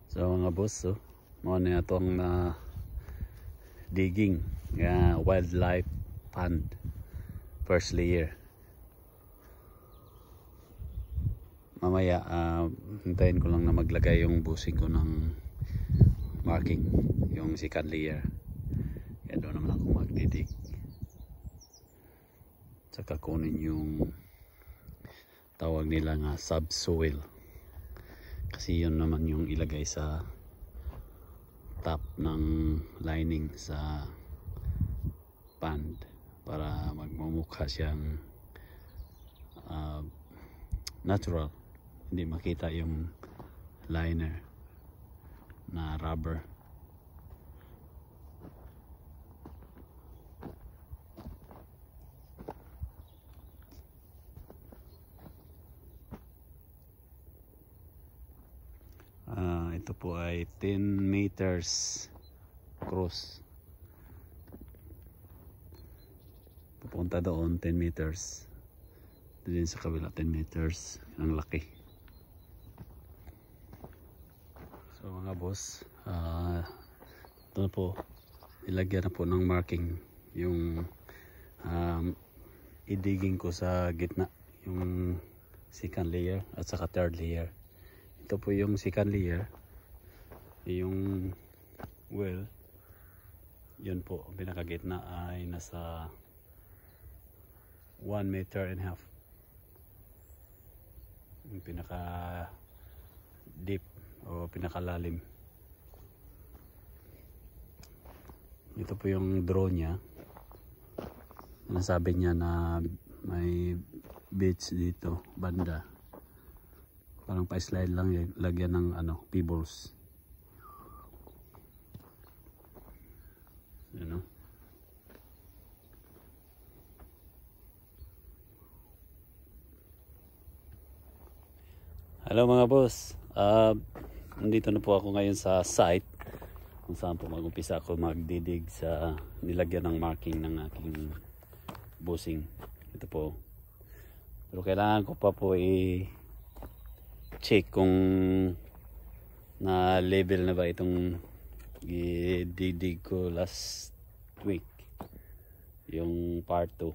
So mga boss, mo na itong digging wildlife pond first layer. Mamaya hintayin ko lang na maglagay yung busing ko ng marking, yung second layer. Kaya doon naman ako magdidig. Saka kunin yung tawag nila nga subsoil. Kasi yun naman yung ilagay sa top ng lining sa pond para magmumukha siyang natural, hindi makita yung liner na rubber. Ito po ay 10 meters cross. Pupunta doon 10 meters. Din sa kabila 10 meters. Ang laki. So mga boss, ito na po. Ilagyan na po ng marking yung idiging ko sa gitna. Yung second layer at saka third layer. Ito po yung second layer. Yung well, yun po, pinakagitna ay nasa 1.5 meters. Yung pinaka deep o pinakalalim. Ito po yung draw niya. Nasabi niya na may beach dito banda. Parang pa-slide lang, lagyan ng pebbles. Ano? Hello mga boss. Nandito na po ako ngayon sa site kung saan po mag-umpisa ako magdidig sa nilagyan ng marking ng aking busing. Ito po. Pero kailangan ko pa po i-check kung na level na ba itong i-didig ko last week, yung part 2.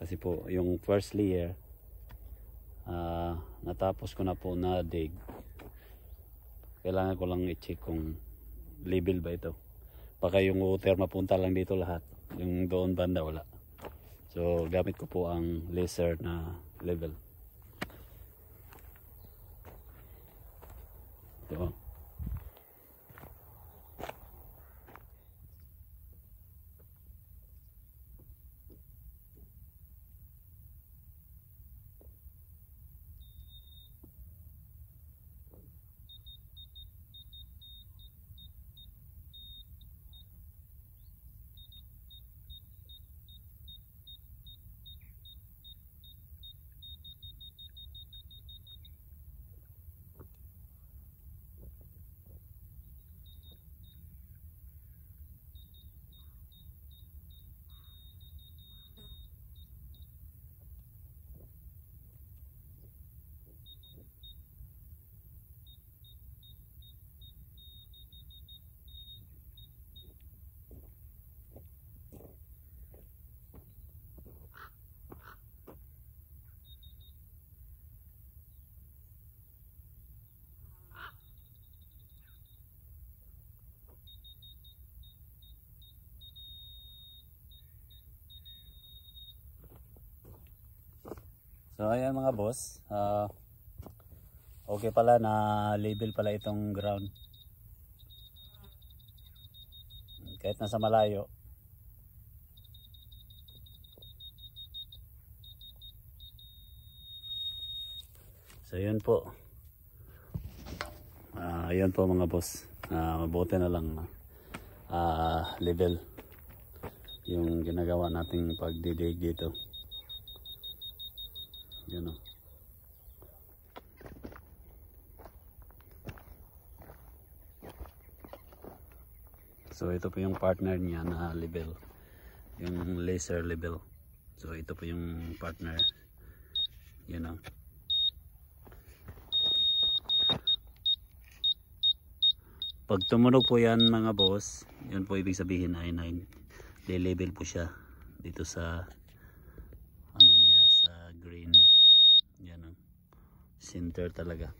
Kasi po yung first layer natapos ko na po na dig. Kailangan ko lang i-check kung level ba ito. Baka yung water mapunta lang dito lahat, yung doon banda wala. So gamit ko po ang laser na level. Ito. So ayan mga boss, okay pala na label pala itong ground. Kahit nasa malayo. So yun po. Ayun po mga boss. Mabuti na lang level yung ginagawa nating pagdidig dito. Yun o. So ito po yung partner niya na level, yung laser level. So ito po yung partner, yun o. Pag tumunog po yan mga boss, yun po ibig sabihin ay level po siya dito sa ano niya, sa green. Yan o, center talaga.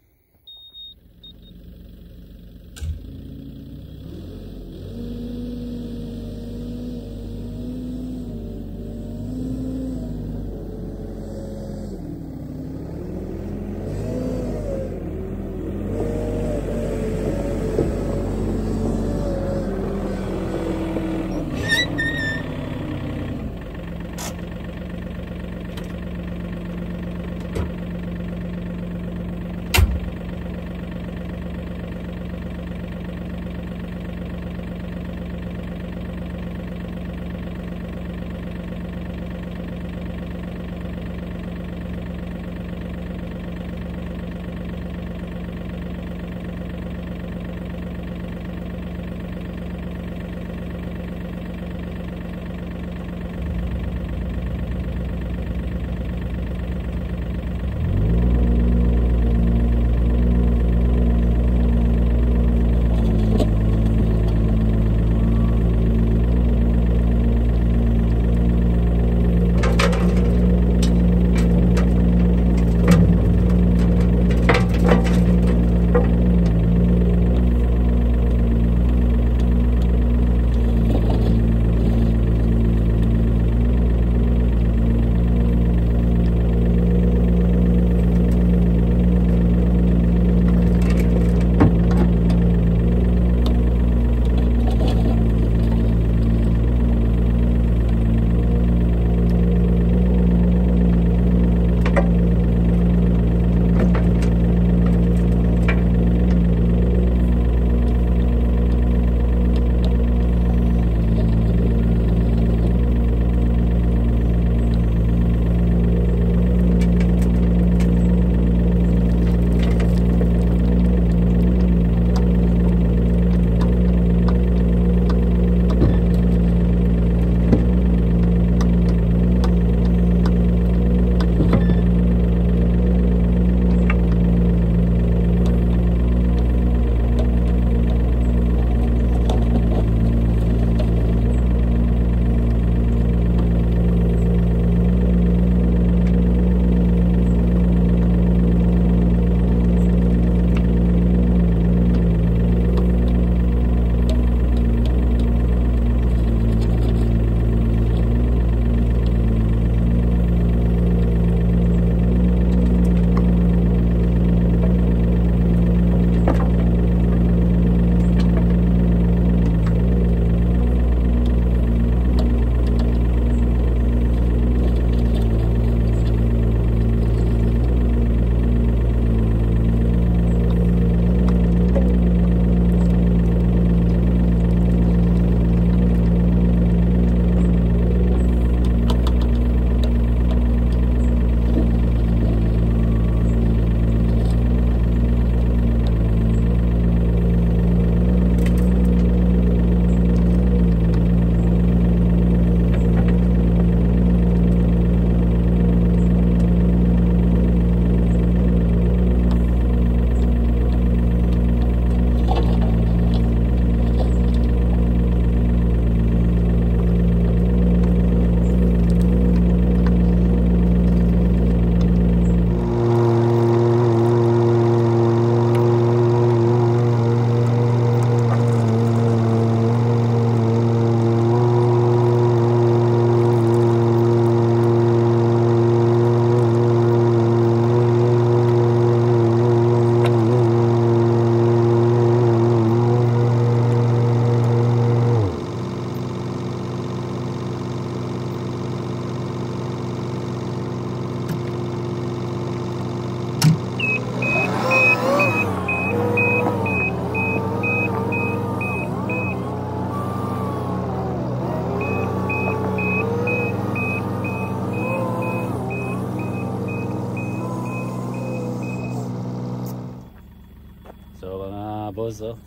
boss, oh.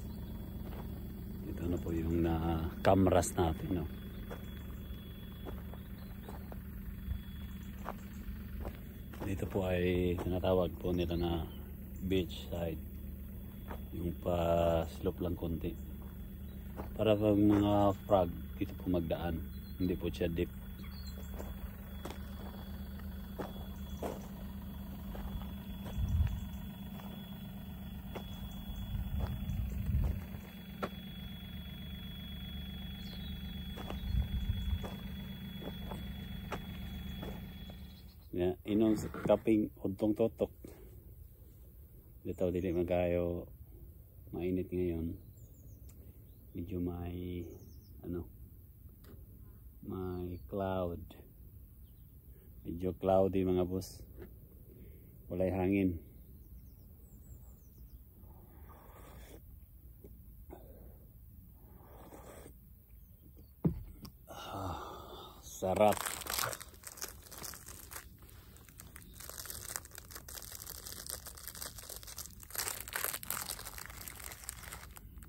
Ito na po yung cameras natin, no. Dito po ay tinatawag po nila na beach side. yung pa slope lang konti para pag mga frog dito po magdaan, hindi po siya deep. Inong kaping untong totok dito, dili magayo mainit ngayon, medyo may may cloud, medyo cloudy mga boss, walay hangin. Sarap.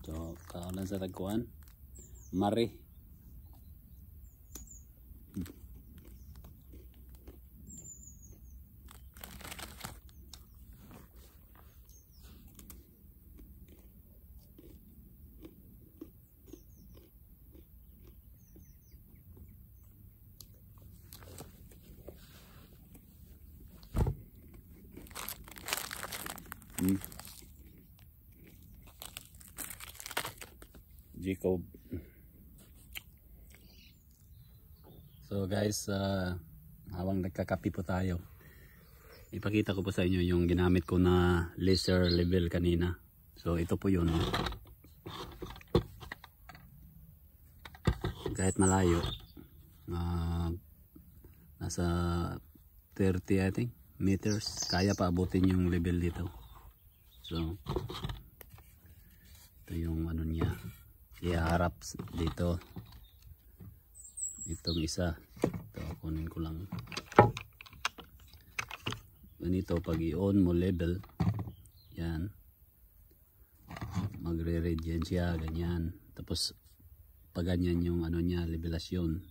So, kaulan sa tagkuhan. Mari. Jacob. So guys, habang nagkakapi po tayo, ipakita ko po sa inyo yung ginamit ko na laser level kanina. So ito po yun. Kahit malayo, nasa 30 I think meters, kaya pa abutin yung level dito. So ito yung ano niya, iharap dito. Itong isa, ito kunin ko lang. Ganito, pag i-on mo level, yan, magre-read yan siya, ganyan. Tapos pag ganyan yung ano niya, levelasyon.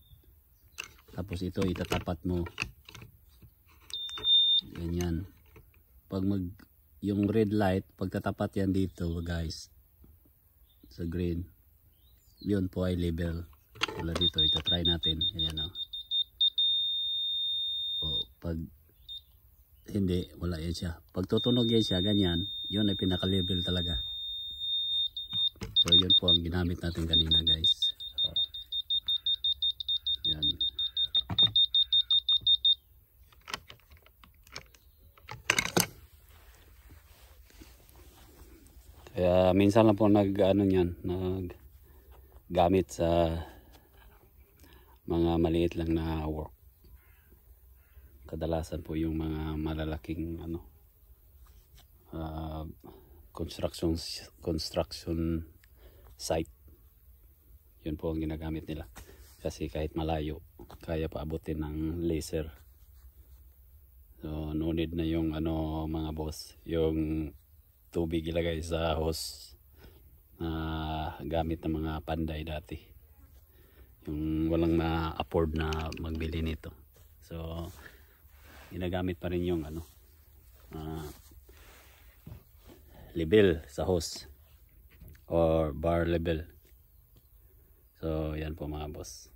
Tapos ito itatapat mo, ganyan. Pag yung red light, pagtatapat yan dito guys, sa green, yun po ay level. Wala dito, ito try natin. Ayan o. O, pag hindi, wala yan siya. Pag tutunog yan siya, ganyan, yun ay pinaka-level talaga. So yun po ang ginamit natin kanina guys. O, yan. Kaya minsan lang po gamit sa mga maliit lang na work. Kadalasan po yung mga malalaking construction site, yun po ang ginagamit nila, kasi kahit malayo kaya pa abutin ng laser. So no need na yung mga boss, yung tubig ilagay sa hose na gamit ng mga panday dati, yung walang ma-afford na magbili nito. So ginagamit pa rin yung level sa hose or bar level. So yan po mga boss.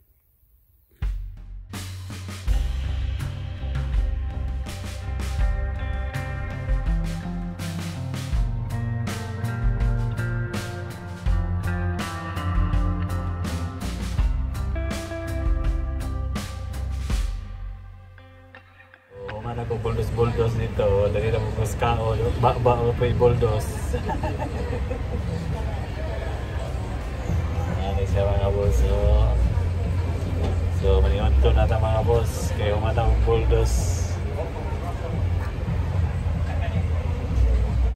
Buldos nito, dali na po kao, ba po yung buldos. Ano siya mga boss. So maningon to natin mga boss, kayo matang buldos.